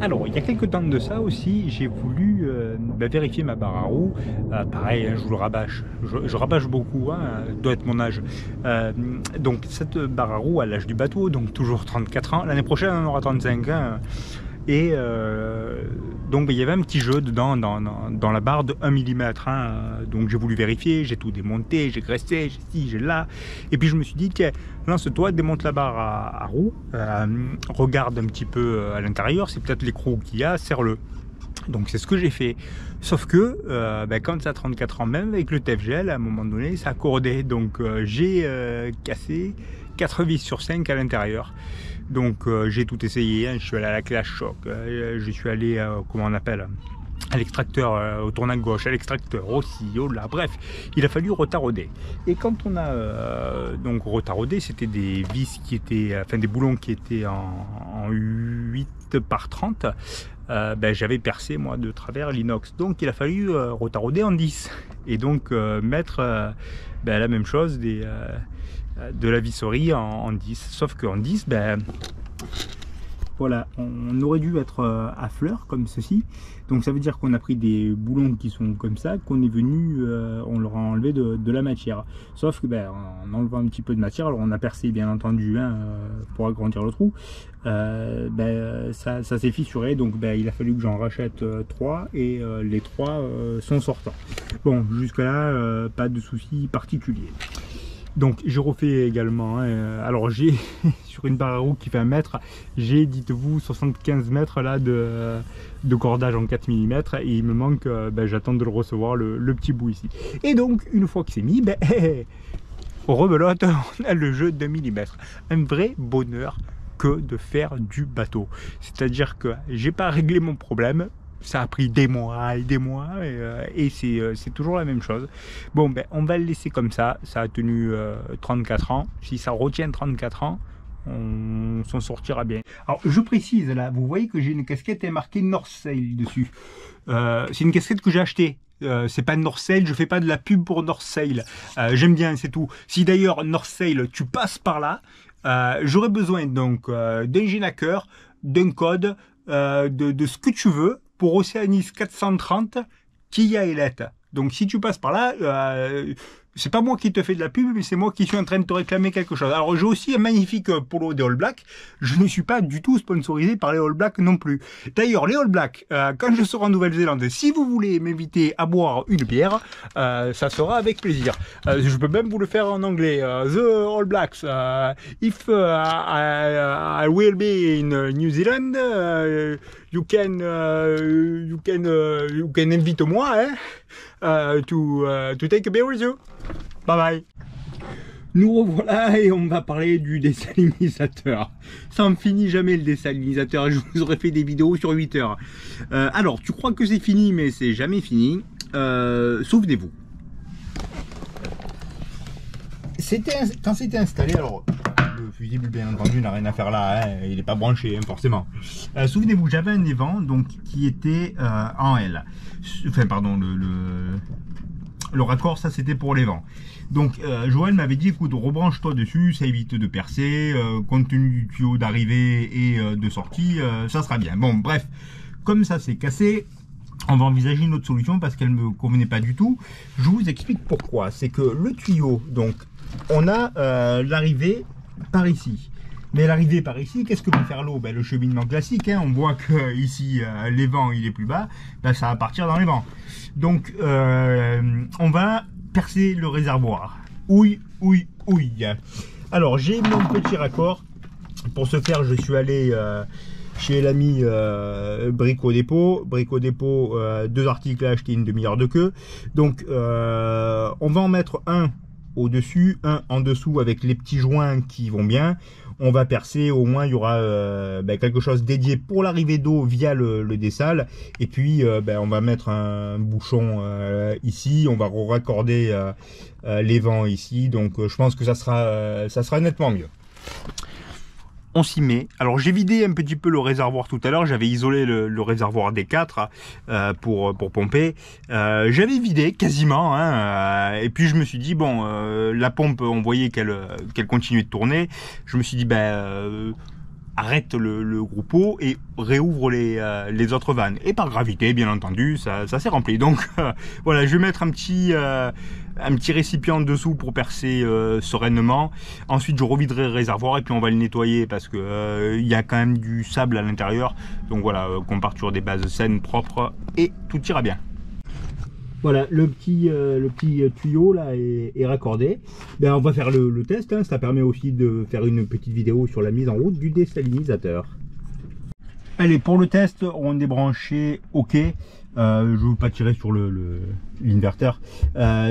Alors, il y a quelques temps de ça aussi, j'ai voulu vérifier ma barre à roue. Pareil, hein, je vous le rabâche. Je rabâche beaucoup, hein, doit être mon âge. Donc, cette barre à roue à l'âge du bateau, donc toujours 34 ans. L'année prochaine, on aura 35 ans. Et donc il y avait un petit jeu dedans dans la barre de 1 mm. Hein, donc j'ai voulu vérifier, j'ai tout démonté, j'ai graissé, j'ai ci, j'ai là. Et puis je me suis dit, tiens, lance-toi, démonte la barre à roue, regarde un petit peu à l'intérieur, c'est peut-être l'écrou qu'il y a, serre-le. Donc c'est ce que j'ai fait. Sauf que quand ça a 34 ans, même avec le TFGL, à un moment donné, ça a cordé. Donc j'ai cassé 4 vis sur 5 à l'intérieur. Donc j'ai tout essayé, hein. Je suis allé à la clash choc, je suis allé, comment on appelle, à l'extracteur, au tournant gauche, à l'extracteur aussi, au-delà, bref, il a fallu retarauder. Et quand on a donc retarauder, c'était des vis qui étaient, enfin des boulons qui étaient en 8 par 30, j'avais percé moi de travers l'inox, donc il a fallu retarauder en 10, et donc mettre la même chose de la visserie en 10, sauf qu'en 10, voilà, on aurait dû être à fleur comme ceci. Donc ça veut dire qu'on a pris des boulons qui sont comme ça, qu'on est venu, on leur a enlevé de la matière. Sauf que en enlevant un petit peu de matière, alors on a percé bien entendu, hein, pour agrandir le trou, ça s'est fissuré. Donc il a fallu que j'en rachète 3, et les 3 sont sortants. Bon, jusque là, pas de soucis particuliers. Donc je refais également, hein, alors j'ai sur une barre à roue qui fait 1 mètre, j'ai, dites-vous, 75 mètres là de cordage en 4 mm, et il me manque, j'attends de le recevoir, le petit bout ici. Et donc une fois que c'est mis, rebelote, on a le jeu de millimètres. Un vrai bonheur que de faire du bateau. C'est-à-dire que j'ai pas réglé mon problème. Ça a pris des mois et des mois, et c'est toujours la même chose. Bon, on va le laisser comme ça. Ça a tenu 34 ans. Si ça retient 34 ans, on s'en sortira bien. Alors, je précise, là, vous voyez que j'ai une casquette et marqué North Sail dessus. C'est une casquette que j'ai achetée. C'est pas North Sail, je fais pas de la pub pour North Sail. J'aime bien, c'est tout. Si d'ailleurs North Sail, tu passes par là, j'aurais besoin donc d'un Génaker, d'un code, de ce que tu veux, pour Océanis 430 Kia Elette. Donc si tu passes par là, c'est pas moi qui te fais de la pub, mais c'est moi qui suis en train de te réclamer quelque chose. Alors j'ai aussi un magnifique polo des All Blacks. Je ne suis pas du tout sponsorisé par les All Blacks non plus. D'ailleurs, les All Blacks, quand je serai en Nouvelle-Zélande, si vous voulez m'inviter à boire une bière, ça sera avec plaisir. Je peux même vous le faire en anglais. The All Blacks, if I will be in New Zealand, you can invite moi, hein, to take a beer with you. Bye bye. Nous revoilà, et on va parler du désalinisateur. Ça ne finit jamais le désalinisateur. Je vous aurais fait des vidéos sur 8 heures. Alors, tu crois que c'est fini, mais c'est jamais fini. Souvenez-vous. Quand c'était installé, alors le fusible bien entendu n'a rien à faire là, hein, il n'est pas branché, hein, forcément. Souvenez-vous, j'avais un évent donc qui était en L. Enfin pardon, le raccord, ça c'était pour les vents. Donc Joël m'avait dit, écoute, rebranche-toi dessus, ça évite de percer, compte tenu du tuyau d'arrivée et de sortie, ça sera bien. Bon, bref, comme ça c'est cassé, on va envisager une autre solution parce qu'elle ne me convenait pas du tout. Je vous explique pourquoi. C'est que le tuyau, donc on a l'arrivée par ici. Mais l'arrivée par ici, qu'est-ce que peut faire l'eau? Le cheminement classique, hein, on voit que ici les vents il est plus bas, ça va partir dans les vents. Donc on va percer le réservoir. Ouille. Alors j'ai mon petit raccord. Pour ce faire, je suis allé chez l'ami Brico Dépôt. Brico Dépôt, 2 articles à acheter, une demi-heure de queue. Donc on va en mettre un au-dessus, un en dessous avec les petits joints qui vont bien. On va percer, au moins il y aura quelque chose dédié pour l'arrivée d'eau via le dessal. Et puis on va mettre un bouchon ici, on va raccorder les vents ici. Donc je pense que ça sera nettement mieux. On s'y met. Alors j'ai vidé un petit peu le réservoir tout à l'heure, j'avais isolé le réservoir des 4 pour pomper. J'avais vidé quasiment, hein, et puis je me suis dit, bon, la pompe, on voyait qu'elle continuait de tourner. Je me suis dit, arrête le groupe eau et réouvre les autres vannes. Et par gravité, bien entendu, ça s'est rempli. Donc voilà, je vais mettre un petit récipient en dessous pour percer sereinement. Ensuite, je reviderai le réservoir et puis on va le nettoyer parce que il y a quand même du sable à l'intérieur. Donc voilà, qu'on parte sur des bases saines, propres et tout ira bien. Voilà, le petit tuyau là est raccordé. Ben, on va faire le test, hein. Ça permet aussi de faire une petite vidéo sur la mise en route du désalinisateur. Allez, pour le test, on débranché, ok. Je ne veux pas tirer sur l'inverteur.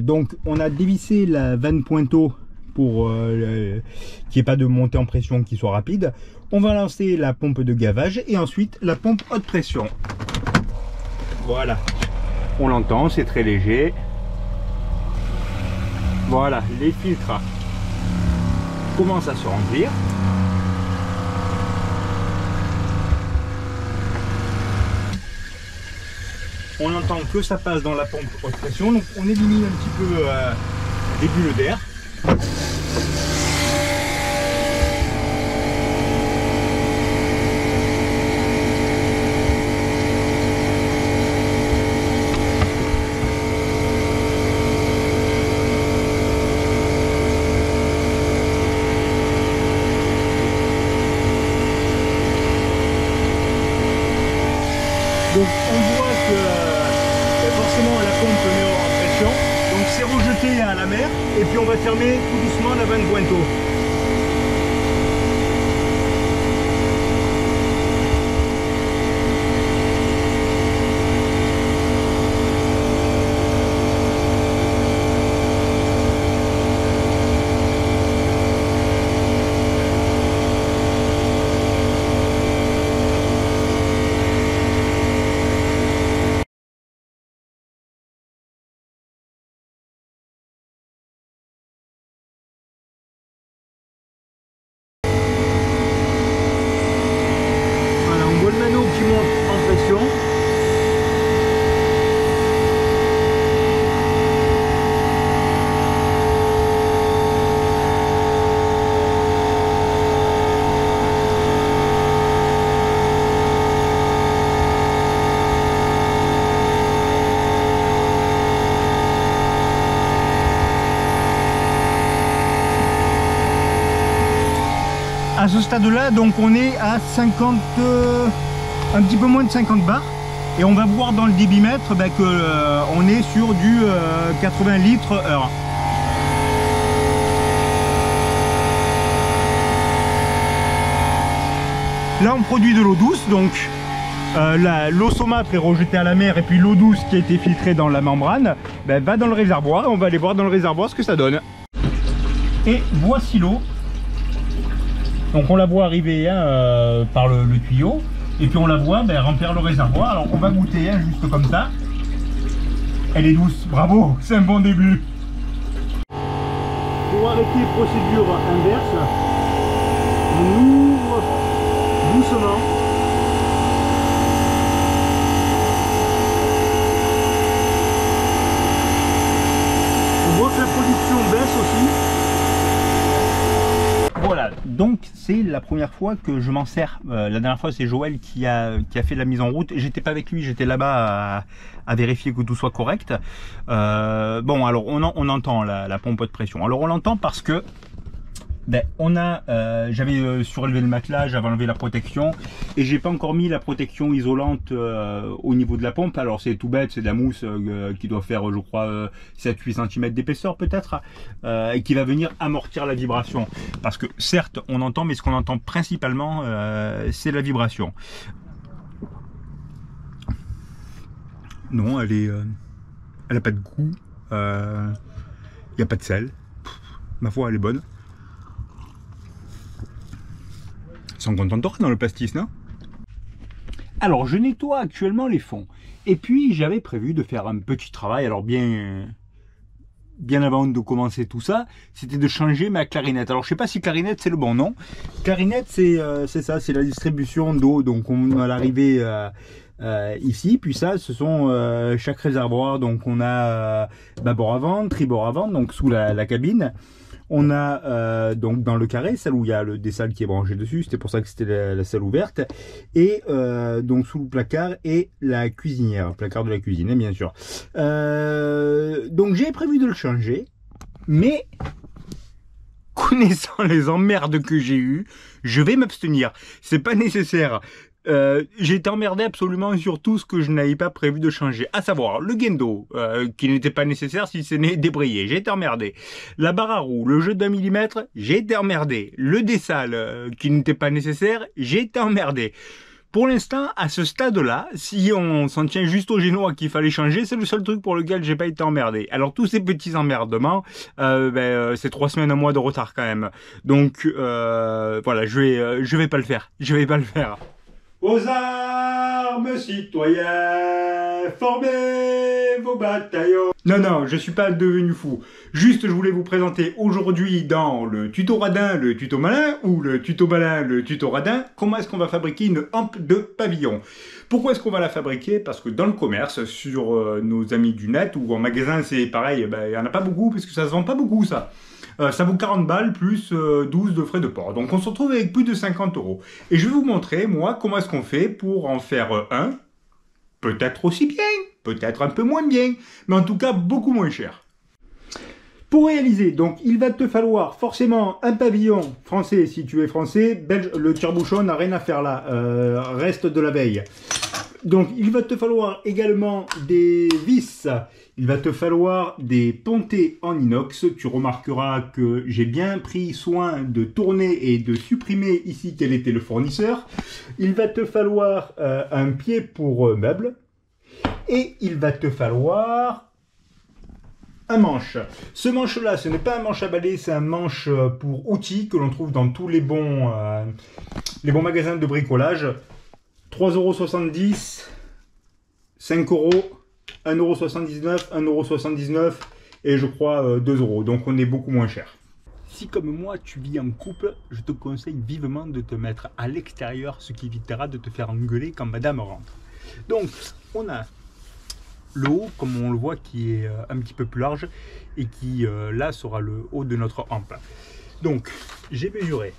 Donc, on a dévissé la vanne pointeau pour qu'il n'y ait pas de montée en pression qui soit rapide. On va lancer la pompe de gavage et ensuite la pompe haute pression. Voilà. On l'entend, c'est très léger. Voilà, les filtres commencent à se remplir. On entend que ça passe dans la pompe haute pression, donc on élimine un petit peu des bulles d'air. Donc on voit que forcément la pompe met en pression, donc c'est rejeté à la mer et puis on va fermer tout doucement la vanne pointeau. À ce stade-là, donc on est à 50, un petit peu moins de 50 bars, et on va voir dans le débitmètre que on est sur du 80 litres heure. Là, on produit de l'eau douce, donc l'eau saumâtre est rejetée à la mer, et puis l'eau douce qui a été filtrée dans la membrane va dans le réservoir, et on va aller voir dans le réservoir ce que ça donne. Et voici l'eau. Donc on la voit arriver par le tuyau et puis on la voit remplir le réservoir. Alors on va goûter juste comme ça. Elle est douce, bravo, c'est un bon début. Pour arrêter procédure inverse, on ouvre doucement. On voit que la production baisse aussi. Voilà, donc c'est la première fois que je m'en sers. La dernière fois, c'est Joël qui a fait la mise en route. J'étais pas avec lui, j'étais là-bas à vérifier que tout soit correct. Bon, alors on entend la pompe de pression. Alors on l'entend parce que j'avais surélevé le matelas, j'avais enlevé la protection et j'ai pas encore mis la protection isolante au niveau de la pompe. Alors c'est tout bête, c'est de la mousse qui doit faire je crois 7-8 cm d'épaisseur peut-être, et qui va venir amortir la vibration, parce que certes on entend, mais ce qu'on entend principalement c'est la vibration. Non, elle a pas de goût, il n'y a pas de sel, ma foi elle est bonne. Ils sont contents de dans le pastis, non? Alors, je nettoie actuellement les fonds. Et puis, j'avais prévu de faire un petit travail. Alors, bien avant de commencer tout ça, c'était de changer ma clarinette. Alors, je sais pas si clarinette, c'est le bon nom. Clarinette, c'est ça, c'est la distribution d'eau. Donc, on va l'arriver ici. Puis ça, ce sont chaque réservoir. Donc, on a bâbord avant, tribord avant, donc sous la cabine. On a donc dans le carré, celle où il y a le dessal qui est branché dessus, c'était pour ça que c'était la salle ouverte, et donc sous le placard et la cuisinière, placard de la cuisine, bien sûr. Donc j'ai prévu de le changer, mais connaissant les emmerdes que j'ai eues, je vais m'abstenir. C'est pas nécessaire. J'ai été emmerdé absolument sur tout ce que je n'avais pas prévu de changer, à savoir le guendo, qui n'était pas nécessaire si ce n'est débrayé, j'ai été emmerdé. La barre à roue, le jeu d'un millimètre, j'ai été emmerdé. Le dessal, qui n'était pas nécessaire, j'ai été emmerdé. Pour l'instant, à ce stade-là, si on s'en tient juste au génois qu'il fallait changer, c'est le seul truc pour lequel j'ai pas été emmerdé. Alors tous ces petits emmerdements, c'est 3 semaines, un mois de retard quand même. Donc voilà, je vais pas le faire. Je vais pas le faire. Aux armes, citoyens, formez vos bataillons. Non, je suis pas devenu fou. Juste, je voulais vous présenter aujourd'hui dans le tuto radin, le tuto malin, ou le tuto malin, le tuto radin, comment est-ce qu'on va fabriquer une hampe de pavillon. Pourquoi est-ce qu'on va la fabriquer? Parce que dans le commerce, sur nos amis du net, ou en magasin, c'est pareil, il y en a pas beaucoup, parce que ça se vend pas beaucoup, ça. Ça vaut 40 balles plus 12 de frais de port. Donc on se retrouve avec plus de 50 €. Et je vais vous montrer, moi, comment est-ce qu'on fait pour en faire un, peut-être aussi bien, peut-être un peu moins bien, mais en tout cas beaucoup moins cher. Pour réaliser, donc il va te falloir forcément un pavillon français si tu es français, belge, le tire-bouchon n'a rien à faire là, reste de la veille. Donc il va te falloir également des vis, il va te falloir des pontées en inox. Tu remarqueras que j'ai bien pris soin de tourner et de supprimer ici quel était le fournisseur. Il va te falloir un pied pour meuble et il va te falloir un manche. Ce manche-là, ce n'est pas un manche à balai, c'est un manche pour outils que l'on trouve dans tous les bons magasins de bricolage. 3,70 €, 5 €, 1,79 €, 1,79 € et je crois 2 €. Donc on est beaucoup moins cher. Si comme moi tu vis en couple, je te conseille vivement de te mettre à l'extérieur, ce qui évitera de te faire engueuler quand madame rentre. Donc on a le haut, comme on le voit, qui est un petit peu plus large et qui là sera le haut de notre hampe. Donc j'ai mesuré.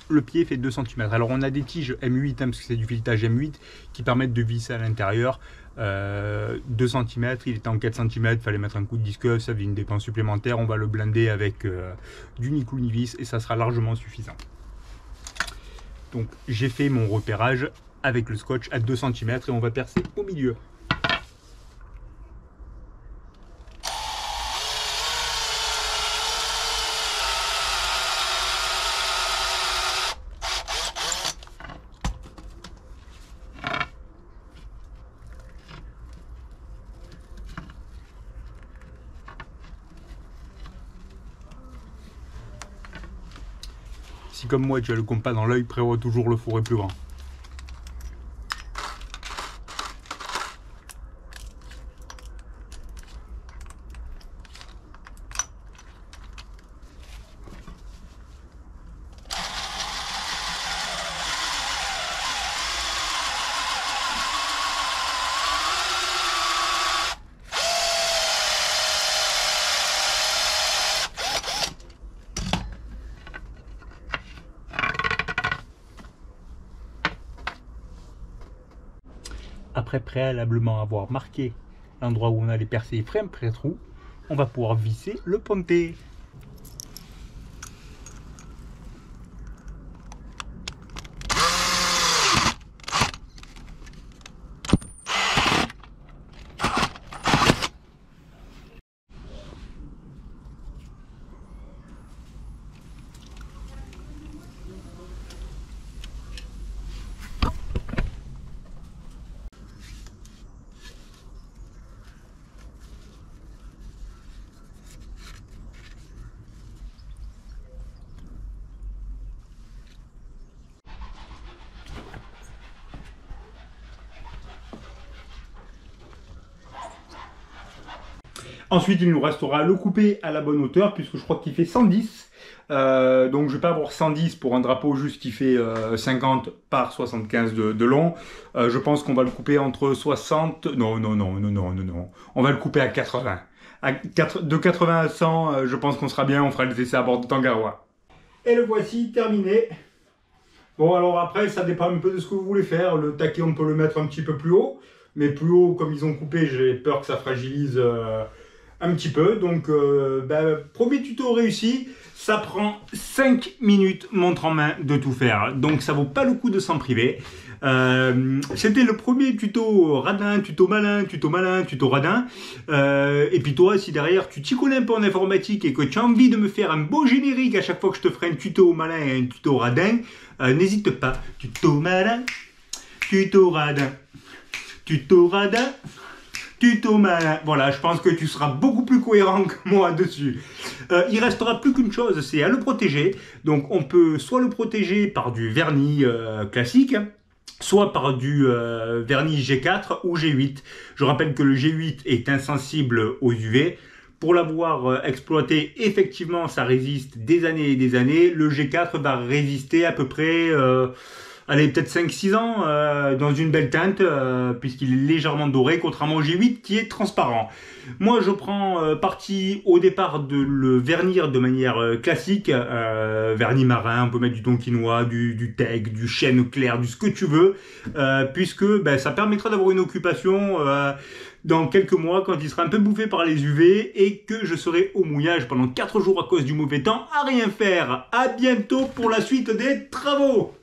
Le pied fait 2 cm. Alors on a des tiges M8, parce que c'est du filetage M8, qui permettent de visser à l'intérieur. 2 cm, il était en 4 cm, il fallait mettre un coup de disque, ça avait une dépense supplémentaire. On va le blinder avec du ni clou ni vis et ça sera largement suffisant. Donc j'ai fait mon repérage avec le scotch à 2 cm et on va percer au milieu. Si comme moi tu as le compas dans l'œil, prévois toujours le fourré plus grand. Après préalablement avoir marqué l'endroit où on allait percer les freins pré-trous, on va pouvoir visser le ponté. Ensuite, il nous restera le couper à la bonne hauteur, puisque je crois qu'il fait 110. Donc je vais pas avoir 110 pour un drapeau juste qui fait 50 par 75 de long. Je pense qu'on va le couper entre 60... Non. On va le couper à 80. De 80 à 100, je pense qu'on sera bien, on fera les essais à bord de Tangaroa. Et le voici terminé. Bon, alors après, ça dépend un peu de ce que vous voulez faire. Le taquet, on peut le mettre un petit peu plus haut. Mais plus haut, comme ils ont coupé, j'ai peur que ça fragilise un petit peu. Donc, premier tuto réussi. Ça prend 5 minutes, montre en main, de tout faire. Donc, ça vaut pas le coup de s'en priver. C'était le premier tuto radin, tuto malin, tuto radin. Et puis toi, si derrière tu t'y connais un peu en informatique et que tu as envie de me faire un beau générique à chaque fois que je te ferai un tuto malin et un tuto radin, n'hésite pas. Tuto malin, tuto radin, tuto radin, tuto malin. Voilà, je pense que tu seras beaucoup plus cohérent que moi dessus. Il restera plus qu'une chose, c'est à le protéger. Donc on peut soit le protéger par du vernis classique, soit par du vernis G4 ou G8. Je rappelle que le G8 est insensible aux UV. Pour l'avoir exploité, effectivement, ça résiste des années et des années. Le G4 va résister à peu près, allez, peut-être 5-6 ans dans une belle teinte, puisqu'il est légèrement doré, contrairement au G8 qui est transparent. Moi, je prends parti au départ de le vernir de manière classique, vernis marin, on peut mettre du tonkinois, du teak, du chêne clair, du ce que tu veux, puisque ça permettra d'avoir une occupation dans quelques mois quand il sera un peu bouffé par les UV et que je serai au mouillage pendant 4 jours à cause du mauvais temps à rien faire. À bientôt pour la suite des travaux.